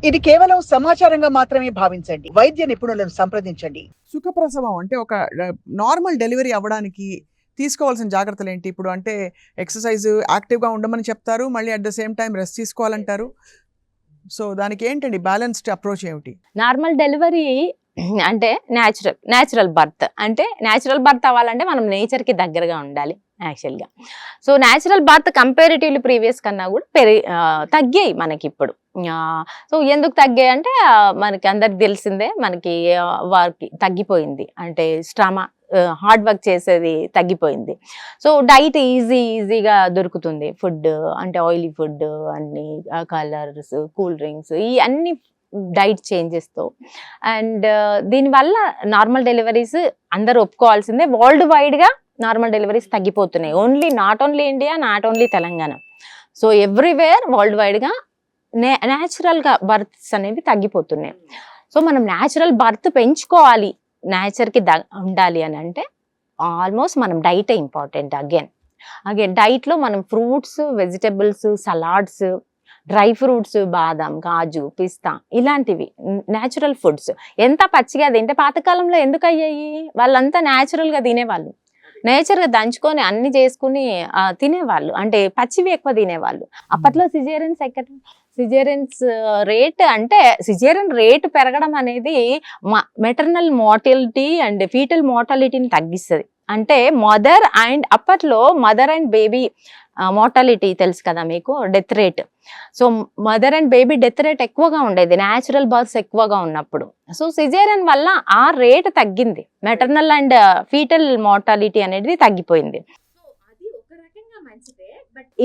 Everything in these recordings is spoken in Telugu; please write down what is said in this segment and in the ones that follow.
ఇది కేవలం సమాచారంగా మాత్రమే భావించండి. వైద్య నిపుణులను సంప్రదించండి. సుఖప్రసవం అంటే ఒక నార్మల్ డెలివరీ అవ్వడానికి తీసుకోవాల్సిన జాగ్రత్తలు ఏంటి? ఇప్పుడు అంటే ఎక్సర్సైజ్, యాక్టివ్గా ఉండమని చెప్తారు, మళ్ళీ at the same time rest తీసుకోవాలంటారు. సో దానికి ఏంటండి బ్యాలెన్స్డ్ అప్రోచ్ ఏమిటి? నార్మల్ డెలివరీ అంటే న్యాచురల్ బర్త్. అంటే న్యాచురల్ బర్త్ అవ్వాలంటే మనం నేచర్కి దగ్గరగా ఉండాలి యాక్చువల్గా. So natural birth comparatively previous కన్నా కూడా తగ్గాయి మనకి ఇప్పుడు. సో ఎందుకు తగ్గాయి అంటే మనకి అందరికి తెలిసిందే, మనకి వారికి తగ్గిపోయింది. అంటే శ్రమ, హార్డ్ వర్క్ చేసేది తగ్గిపోయింది. సో డైట్ ఈజీగా దొరుకుతుంది. ఫుడ్ అంటే ఆయిలీ ఫుడ్, అన్ని కలర్స్, కూల్ డ్రింక్స్, ఈ అన్ని డైట్ చేంజెస్తో. అండ్ దీనివల్ల నార్మల్ డెలివరీస్ అందరూ ఒప్పుకోవాల్సిందే, వరల్డ్ వైడ్గా నార్మల్ డెలివరీస్ తగ్గిపోతున్నాయి. Not only India, not only Telangana. So everywhere world వైడ్గా న్యాచురల్గా బర్త్స్ అనేవి తగ్గిపోతున్నాయి. సో మనం న్యాచురల్ బర్త్ పెంచుకోవాలి, నేచర్కి ఉండాలి అని అంటే ఆల్మోస్ట్ మనం డైటే ఇంపార్టెంట్. అగైన్ డైట్లో మనం fruits, vegetables, salads, dry fruits, బాదం, కాజు, పిస్తా, ఇలాంటివి న్యాచురల్ ఫుడ్స్. ఎంత పచ్చిగా తింటే, పాతకాలంలో ఎందుకు అయ్యాయి, వాళ్ళంతా న్యాచురల్గా తినేవాళ్ళు, నేచర్గా దంచుకొని అన్ని చేసుకుని తినేవాళ్ళు. అంటే పచ్చివి ఎక్కువ తినేవాళ్ళు. అప్పట్లో సిజేరియన్స్ రేట్ అంటే సిజేరియన్ రేట్ పెరగడం అనేది మెటర్నల్ మార్టాలిటీ అండ్ ఫీటల్ మార్టాలిటీని తగ్గిస్తుంది. అంటే అప్పట్లో మదర్ అండ్ బేబీ మార్టాలిటీ తెలుసు కదా మీకు, death rate. So mother and baby death rate ఎక్కువగా ఉండేది న్యాచురల్ బర్త్స్ ఎక్కువగా ఉన్నప్పుడు. సో సిజేరియన్ వల్ల ఆ రేట్ తగ్గింది, మెటర్నల్ అండ్ ఫీటల్ మార్టాలిటీ అనేది తగ్గిపోయింది.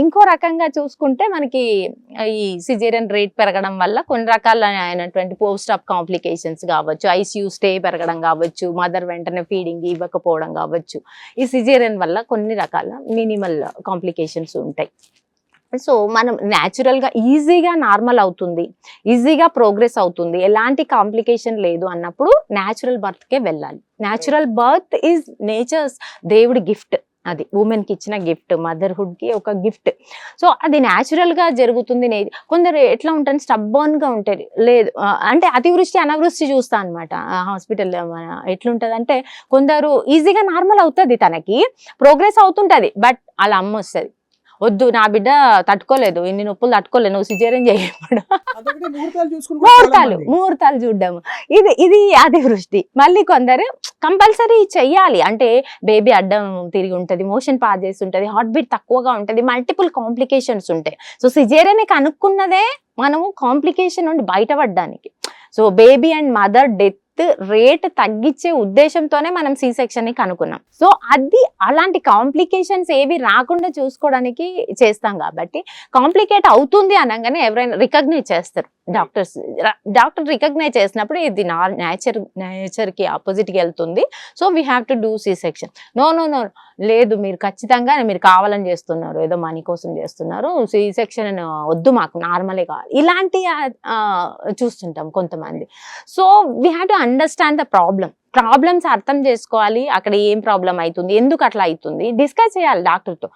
ఇంకో రకంగా చూసుకుంటే మనకి ఈ సిజేరియన్ రేట్ పెరగడం వల్ల కొన్ని రకాలైనటువంటి పోస్ట్ ఆప్ కాంప్లికేషన్స్ కావచ్చు, ఐసీయూ స్టే పెరగడం కావచ్చు, మదర్ వెంటనే ఫీడింగ్ ఇవ్వకపోవడం కావచ్చు. ఈ సిజేరియన్ వల్ల కొన్ని రకాల మినిమల్ కాంప్లికేషన్స్ ఉంటాయి. సో మనం న్యాచురల్గా ఈజీగా నార్మల్ అవుతుంది, ఈజీగా ప్రోగ్రెస్ అవుతుంది, ఎలాంటి కాంప్లికేషన్ లేదు అన్నప్పుడు న్యాచురల్ బర్త్కే వెళ్ళాలి. న్యాచురల్ బర్త్ ఈజ్ నేచర్స్ దేవుడి గిఫ్ట్. అది ఉమెన్కి ఇచ్చిన గిఫ్ట్, మదర్హుడ్కి ఒక గిఫ్ట్. సో అది న్యాచురల్గా జరుగుతుంది. కొందరు ఎట్లా ఉంటుంది, స్టబ్బర్న్గా ఉంటుంది, లేదు అంటే అతివృష్టి అనావృష్టి చూస్తా అనమాట హాస్పిటల్లో. ఎట్లుంటుంది అంటే కొందరు ఈజీగా నార్మల్ అవుతుంది, తనకి ప్రోగ్రెస్ అవుతుంటుంది, బట్ అలా అమ్మ వస్తుంది, వద్దు నా బిడ్డ తట్టుకోలేదు, ఇన్ని నొప్పులు తట్టుకోలేదు, నువ్వు సిజేరియన్ చేయప్పుడు ముహూర్తాలు చూడ్డాము. ఇది అతివృష్టి. మళ్ళీ కొందరు కంపల్సరీ చెయ్యాలి, అంటే బేబీ అడ్డం తిరిగి ఉంటుంది, మోషన్ పాస్ చేసి ఉంటుంది, హార్ట్ బీట్ తక్కువగా ఉంటుంది, మల్టిపుల్ కాంప్లికేషన్స్ ఉంటాయి. సో సిజేరియన్ కనుక్కున్నదే మనము కాంప్లికేషన్ నుండి బయటపడడానికి. So baby and mother death rate తగ్గించే ఉద్దేశంతోనే మనం సి సెక్షన్ ని కనుక్కున్నాం. సో అది అలాంటి కాంప్లికేషన్స్ ఏవి రాకుండా చూసుకోవడానికి చేస్తాం. కాబట్టి కాంప్లికేట్ అవుతుంది అనగానే ఎవరైనా రికగ్నైజ్ చేస్తారు, డాక్టర్ రికగ్నైజ్ చేసినప్పుడు ఇది నేచర్కి ఆపోజిట్కి వెళ్తుంది, so we have to do C section. No లేదు, మీరు ఖచ్చితంగా మీరు కావాలని చేస్తున్నారు, ఏదో మనీ కోసం చేస్తున్నారు, సి సెక్షన్ వద్దు, మాకు నార్మలే కావాలి, ఇలాంటి చూస్తుంటాం కొంతమంది. So we have to understand the problems అర్థం చేసుకోవాలి, అక్కడ ఏం ప్రాబ్లం అవుతుంది, ఎందుకు అట్లా అవుతుంది, డిస్కస్ చేయాలి డాక్టర్తో.